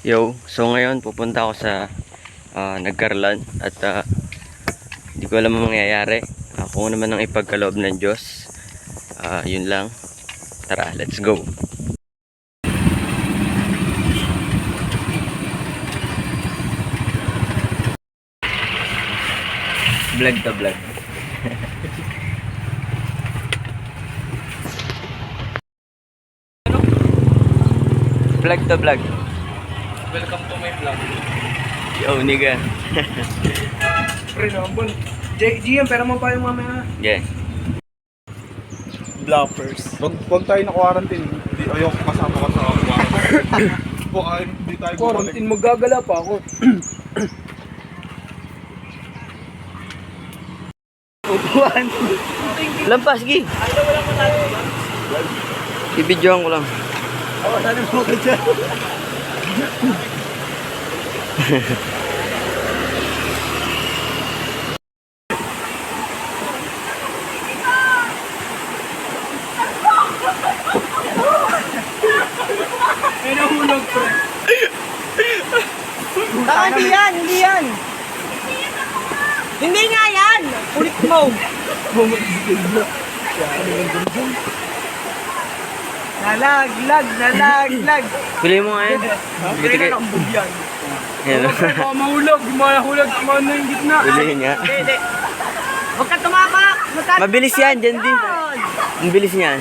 Yo, so ngayon pupunta ako sa Nagkarlan at hindi ko alam ang mangyayari. Kung naman ang ipagkaloob ng Diyos, yun lang. Tara, let's go. Vlog to vlog. Vlog to vlog. Welcome to my vlog. Yo, nigga. Pre, nabon. GM, pero mo pa yung mamaya. Yeah. Bloppers. Huwag tayo na quarantine. Ayoko kasama ka sa quarantine. Hindi tayo Quarantine, magagala pa ako. Upuan. Lampas, Gi. Ibidyoan ko lang. Ako, saan mo ka dyan? May nahulog, pre. Hindi yan, hindi yan. Hindi nga yan. Ulit mo. Nalaglag. Pili mo nga yan. Buti kayo. Yan. Yan. Baka mahulog, mahulog, na yung gitna. Pilihin nga. Hindi. Huwag ka tumama. Mabilis yan, dyan din. Ang bilis niyan.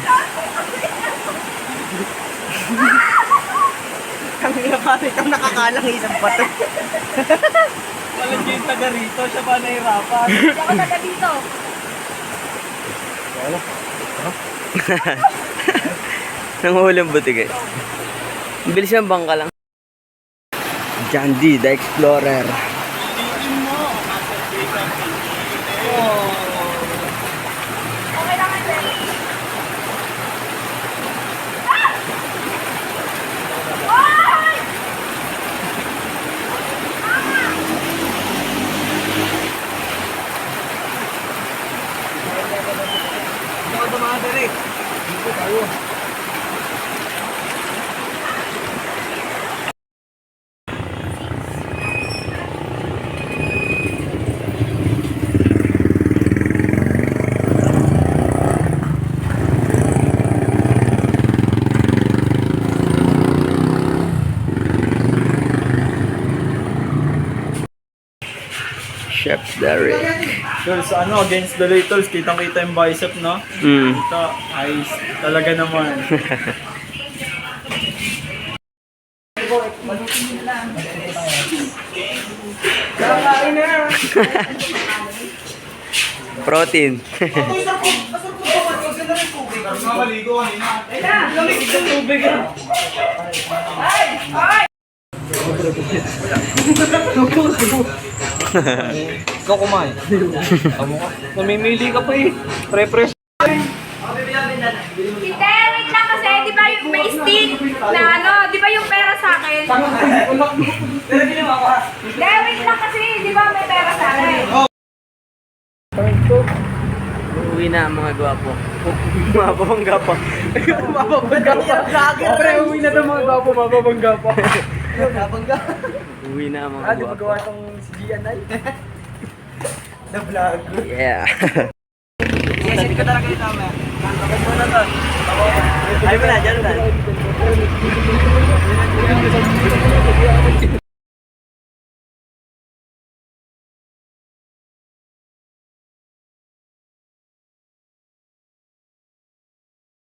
Kami na pati kang nakakalang isang pato. Walang yung taga rito, siya ba nahirapan? Ako taga dito. Nanguhulang buti kayo. Ang bilis yung bangka lang. John D, the Explorer. Okay lang ito. Ako dumadali. Dito tayo. Chef Derek. Girls, against the Latals, kitang-kita yung bicep, no? Ito, ayos. Talaga naman. Kakain na yan. Protein. Mamaligo kanina. Lamig sa tubig ah. Ikaw kumain. Namimili ka pa eh. Pre-press. Hindi, wait lang kasi, di ba yung may stick na ano, di ba yung pera sa akin? Hindi, wait lang kasi, di ba may pera sa akin? Uuwi na ang mga gwapo. Mababangga pa. Mababangga pa. Pre, uwi na ng mga gapo, mababangga pa. Nabangga. Uuwi na ang mga Di ba gwapo. gawa itong si Gianay? Na vlog. Yeah. Yes, hindi ko talaga yung tama. Kapag mo na to. Ay mo na, dyan na.